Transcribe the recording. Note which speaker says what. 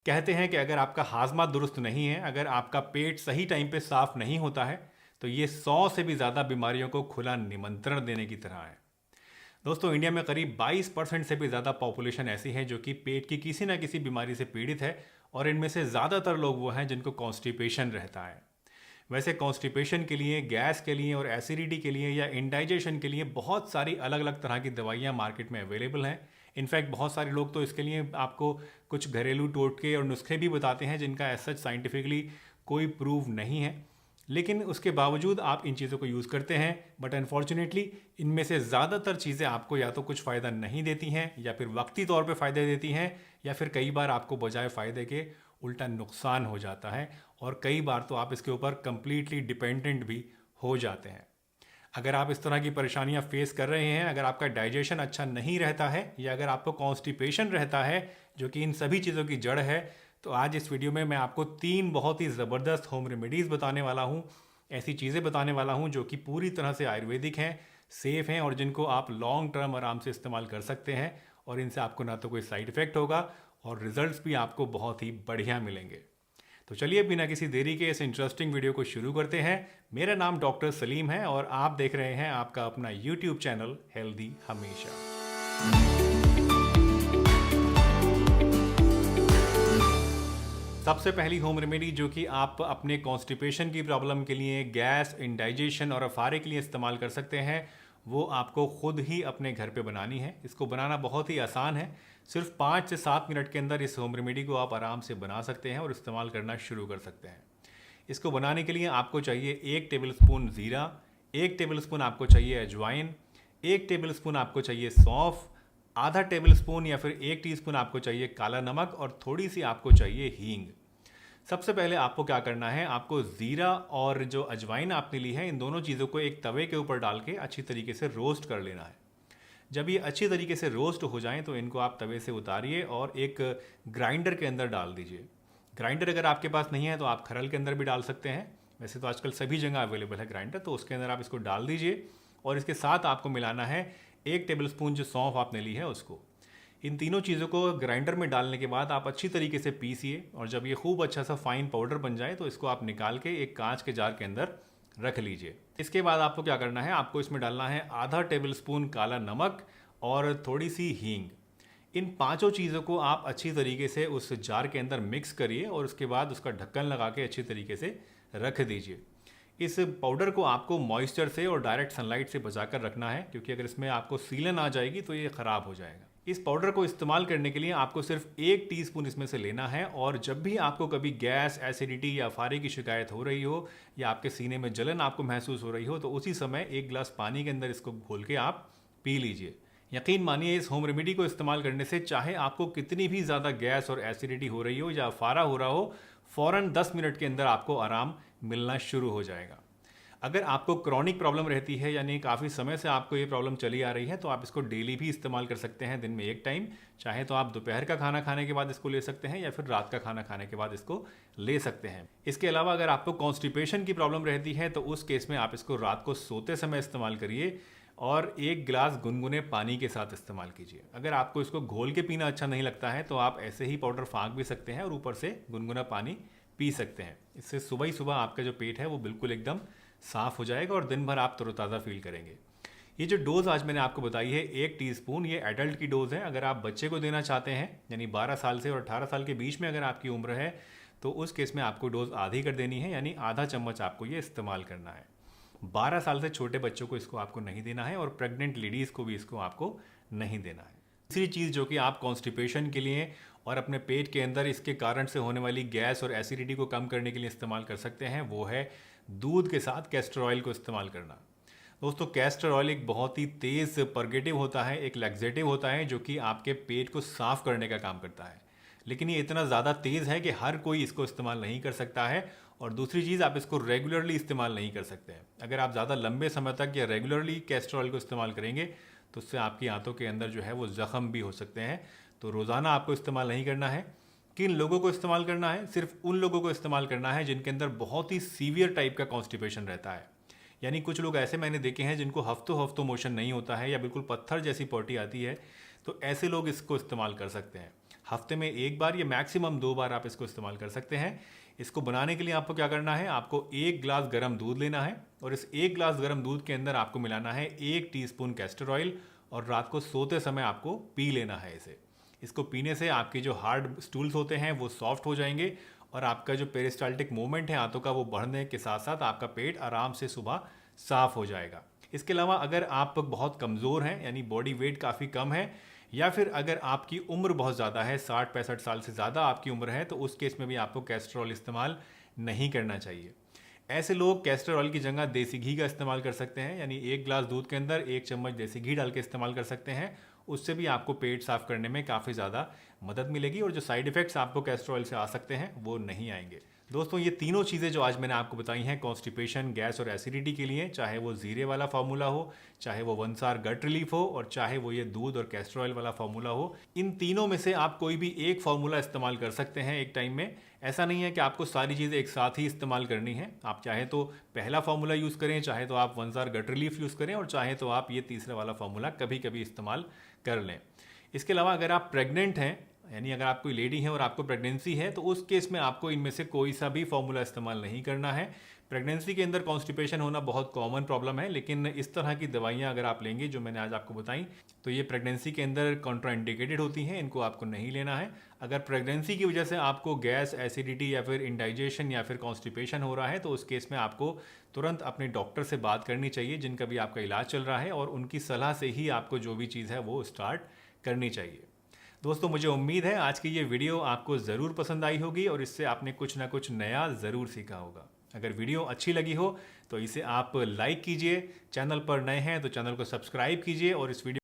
Speaker 1: कहते हैं कि अगर आपका हाजमा दुरुस्त नहीं है, अगर आपका पेट सही टाइम पे साफ नहीं होता है, तो ये 100 से भी ज़्यादा बीमारियों को खुला निमंत्रण देने की तरह है। दोस्तों, इंडिया में करीब 22% से भी ज़्यादा पॉपुलेशन ऐसी है जो कि पेट की किसी ना किसी बीमारी से पीड़ित है, और इनमें से ज़्यादातर लोग वो हैं जिनको कॉन्स्टिपेशन रहता है। वैसे कॉन्स्टिपेशन के लिए, गैस के लिए और एसिडिटी के लिए या इंडाइजेशन के लिए बहुत सारी अलग अलग तरह की दवाइयाँ मार्केट में अवेलेबल हैं। इनफैक्ट बहुत सारे लोग तो इसके लिए आपको कुछ घरेलू टोटके और नुस्खे भी बताते हैं जिनका एज सच साइंटिफिकली कोई प्रूव नहीं है। लेकिन उसके बावजूद आप इन चीज़ों को यूज़ करते हैं, बट अनफॉर्चुनेटली इनमें से ज़्यादातर चीज़ें आपको या तो कुछ फ़ायदा नहीं देती हैं, या फिर वक्ती तौर पे फ़ायदे देती हैं, या फिर कई बार आपको बजाय फ़ायदे के उल्टा नुकसान हो जाता है, और कई बार तो आप इसके ऊपर कंप्लीटली डिपेंडेंट भी हो जाते हैं। अगर आप इस तरह की परेशानियां फेस कर रहे हैं, अगर आपका डाइजेशन अच्छा नहीं रहता है, या अगर आपको कॉन्स्टिपेशन रहता है जो कि इन सभी चीज़ों की जड़ है, तो आज इस वीडियो में मैं आपको 3 बहुत ही ज़बरदस्त होम रेमेडीज़ बताने वाला हूँ। ऐसी चीज़ें बताने वाला हूँ जो कि पूरी तरह से आयुर्वेदिक हैं, सेफ़ हैं, और जिनको आप लॉन्ग टर्म आराम से इस्तेमाल कर सकते हैं, और इनसे आपको ना तो कोई साइड इफ़ेक्ट होगा और रिजल्ट्स भी आपको बहुत ही बढ़िया मिलेंगे। तो चलिए बिना किसी देरी के इस इंटरेस्टिंग वीडियो को शुरू करते हैं। मेरा नाम डॉक्टर सलीम है और आप देख रहे हैं आपका अपना यूट्यूब चैनल हेल्दी हमेशा। सबसे पहली होम रेमेडी जो कि आप अपने कॉन्स्टिपेशन की प्रॉब्लम के लिए, गैस, इंडाइजेशन और अफारे के लिए इस्तेमाल कर सकते हैं, वो आपको खुद ही अपने घर पे बनानी है। इसको बनाना बहुत ही आसान है। सिर्फ 5 से 7 मिनट के अंदर इस होम रेमेडी को आप आराम से बना सकते हैं और इस्तेमाल करना शुरू कर सकते हैं। इसको बनाने के लिए आपको चाहिए 1 टेबल स्पून ज़ीरा, 1 टेबल स्पून आपको चाहिए अजवाइन, 1 टेबल स्पून आपको चाहिए सौंफ, आधा टेबल स्पून या फिर 1 टीस्पून आपको चाहिए काला नमक, और थोड़ी सी आपको चाहिए हींग। सबसे पहले आपको क्या करना है, आपको ज़ीरा और जो अजवाइन आपने ली है, इन दोनों चीज़ों को एक तवे के ऊपर डाल के अच्छी तरीके से रोस्ट कर लेना है। जब ये अच्छी तरीके से रोस्ट हो जाएं तो इनको आप तवे से उतारिए और एक ग्राइंडर के अंदर डाल दीजिए। ग्राइंडर अगर आपके पास नहीं है तो आप खरल के अंदर भी डाल सकते हैं। वैसे तो आजकल सभी जगह अवेलेबल है ग्राइंडर, तो उसके अंदर आप इसको डाल दीजिए, और इसके साथ आपको मिलाना है 1 टेबल स्पून जो सौंफ आपने ली है उसको। इन तीनों चीज़ों को ग्राइंडर में डालने के बाद आप अच्छी तरीके से पीसिए, और जब ये खूब अच्छा सा फाइन पाउडर बन जाए तो इसको आप निकाल के एक कांच के जार के अंदर रख लीजिए। इसके बाद आपको क्या करना है, आपको इसमें डालना है आधा टेबल स्पून काला नमक और थोड़ी सी हींग। इन पांचों चीज़ों को आप अच्छी तरीके से उस जार के अंदर मिक्स करिए, और उसके बाद उसका ढक्कन लगा के अच्छी तरीके से रख दीजिए। इस पाउडर को आपको मॉइस्चर से और डायरेक्ट सनलाइट से बचा कर रखना है, क्योंकि अगर इसमें आपको सीलन आ जाएगी तो ये ख़राब हो जाएगा। इस पाउडर को इस्तेमाल करने के लिए आपको सिर्फ 1 टीस्पून इसमें से लेना है, और जब भी आपको कभी गैस, एसिडिटी या फारे की शिकायत हो रही हो, या आपके सीने में जलन आपको महसूस हो रही हो, तो उसी समय 1 गिलास पानी के अंदर इसको घोल के आप पी लीजिए। यकीन मानिए, इस होम रेमेडी को इस्तेमाल करने से चाहे आपको कितनी भी ज़्यादा गैस और एसिडिटी हो रही हो या फारा हो रहा हो, फ़ौरन 10 मिनट के अंदर आपको आराम मिलना शुरू हो जाएगा। अगर आपको क्रॉनिक प्रॉब्लम रहती है, यानी काफ़ी समय से आपको ये प्रॉब्लम चली आ रही है, तो आप इसको डेली भी इस्तेमाल कर सकते हैं, दिन में 1 टाइम। चाहे तो आप दोपहर का खाना खाने के बाद इसको ले सकते हैं, या फिर रात का खाना खाने के बाद इसको ले सकते हैं। इसके अलावा अगर आपको कॉन्स्टिपेशन की प्रॉब्लम रहती है, तो उस केस में आप इसको रात को सोते समय इस्तेमाल करिए, और 1 गिलास गुनगुने पानी के साथ इस्तेमाल कीजिए। अगर आपको इसको घोल के पीना अच्छा नहीं लगता है, तो आप ऐसे ही पाउडर फाँक भी सकते हैं और ऊपर से गुनगुना पानी पी सकते हैं। इससे सुबह ही सुबह आपका जो पेट है वो बिल्कुल एकदम साफ़ हो जाएगा, और दिन भर आप तरोताज़ा फील करेंगे। ये जो डोज़ आज मैंने आपको बताई है 1 टीस्पून, ये एडल्ट की डोज़ है। अगर आप बच्चे को देना चाहते हैं, यानी 12 साल से और 18 साल के बीच में अगर आपकी उम्र है, तो उस केस में आपको डोज़ आधी कर देनी है, यानी आधा चम्मच आपको ये इस्तेमाल करना है। 12 साल से छोटे बच्चों को इसको आपको नहीं देना है, और प्रेग्नेंट लेडीज़ को भी इसको आपको नहीं देना है। तीसरी चीज़ जो कि आप कॉन्स्टिपेशन के लिए और अपने पेट के अंदर इसके कारण से होने वाली गैस और एसिडिटी को कम करने के लिए इस्तेमाल कर सकते हैं, वो है दूध के साथ कैस्टर ऑयल को इस्तेमाल करना। दोस्तों, कैस्टर ऑयल एक बहुत ही तेज़ परगेटिव होता है, एक लैक्सेटिव होता है, जो कि आपके पेट को साफ़ करने का काम करता है। लेकिन ये इतना ज़्यादा तेज़ है कि हर कोई इसको इस्तेमाल नहीं कर सकता है, और दूसरी चीज़, आप इसको रेगुलरली इस्तेमाल नहीं कर सकते हैं। अगर आप ज़्यादा लंबे समय तक या रेगुलरली कैस्टर ऑयल को इस्तेमाल करेंगे, तो उससे आपकी आंतों के अंदर जो है वो ज़ख्म भी हो सकते हैं। तो रोज़ाना आपको इस्तेमाल नहीं करना है। किन लोगों को इस्तेमाल करना है? सिर्फ उन लोगों को इस्तेमाल करना है जिनके अंदर बहुत ही सीवियर टाइप का कॉन्स्टिपेशन रहता है। यानी कुछ लोग ऐसे मैंने देखे हैं जिनको हफ्तों हफ्तों मोशन नहीं होता है, या बिल्कुल पत्थर जैसी पॉटी आती है, तो ऐसे लोग इसको इस्तेमाल कर सकते हैं। हफ्ते में एक बार या मैक्सिमम 2 बार आप इसको इस्तेमाल कर सकते हैं। इसको बनाने के लिए आपको क्या करना है, आपको 1 ग्लास गर्म दूध लेना है और इस 1 ग्लास गर्म दूध के अंदर आपको मिलाना है 1 टीस्पून कैस्टर ऑयल और रात को सोते समय आपको पी लेना है इसे। इसको पीने से आपके जो हार्ड स्टूल्स होते हैं वो सॉफ्ट हो जाएंगे और आपका जो पेरिस्टाल्टिक मूवमेंट है आंतों का वो बढ़ने के साथ साथ आपका पेट आराम से सुबह साफ हो जाएगा। इसके अलावा अगर आप बहुत कमज़ोर हैं, यानी बॉडी वेट काफ़ी कम है, या फिर अगर आपकी उम्र बहुत ज़्यादा है, 60-65 साल से ज़्यादा आपकी उम्र है, तो उस केस में भी आपको कैस्टर ऑयल इस्तेमाल नहीं करना चाहिए। ऐसे लोग कैस्टर ऑयल की जगह देसी घी का इस्तेमाल कर सकते हैं, यानी 1 ग्लास दूध के अंदर 1 चम्मच देसी घी डाल के इस्तेमाल कर सकते हैं। उससे भी आपको पेट साफ करने में काफ़ी ज़्यादा मदद मिलेगी और जो साइड इफ़ेक्ट्स आपको कैस्टर ऑयल से आ सकते हैं वो नहीं आएंगे। दोस्तों, ये तीनों चीज़ें जो आज मैंने आपको बताई हैं कॉन्स्टिपेशन, गैस और एसिडिटी के लिए, चाहे वो जीरे वाला फार्मूला हो, चाहे वो वनसार गट रिलीफ हो और चाहे वो ये दूध और कैस्टर ऑयल वाला फार्मूला हो, इन तीनों में से आप कोई भी एक फार्मूला इस्तेमाल कर सकते हैं एक टाइम में। ऐसा नहीं है कि आपको सारी चीज़ें एक साथ ही इस्तेमाल करनी है। आप चाहे तो पहला फार्मूला यूज़ करें, चाहे तो आप वनसार गट रिलीफ यूज़ करें और चाहे तो आप ये तीसरा वाला फार्मूला कभी कभी इस्तेमाल कर लें। इसके अलावा अगर आप प्रेग्नेंट हैं, यानी अगर आप कोई लेडी हैं और आपको प्रेगनेंसी है, तो उस केस में आपको इनमें से कोई सा भी फार्मूला इस्तेमाल नहीं करना है। प्रेगनेंसी के अंदर कॉन्स्टिपेशन होना बहुत कॉमन प्रॉब्लम है, लेकिन इस तरह की दवाइयाँ अगर आप लेंगे जो मैंने आज आपको बताई, तो ये प्रेगनेंसी के अंदर कॉन्ट्राइंडिकेटेड होती हैं, इनको आपको नहीं लेना है। अगर प्रेगनेंसी की वजह से आपको गैस, एसिडिटी या फिर इंडाइजेशन या फिर कॉन्स्टिपेशन हो रहा है, तो उस केस में आपको तुरंत अपने डॉक्टर से बात करनी चाहिए जिनका भी आपका इलाज चल रहा है, और उनकी सलाह से ही आपको जो भी चीज़ है वो स्टार्ट करनी चाहिए। दोस्तों, मुझे उम्मीद है आज की ये वीडियो आपको ज़रूर पसंद आई होगी और इससे आपने कुछ ना कुछ नया ज़रूर सीखा होगा। अगर वीडियो अच्छी लगी हो तो इसे आप लाइक कीजिए, चैनल पर नए हैं तो चैनल को सब्सक्राइब कीजिए और इस वीडियो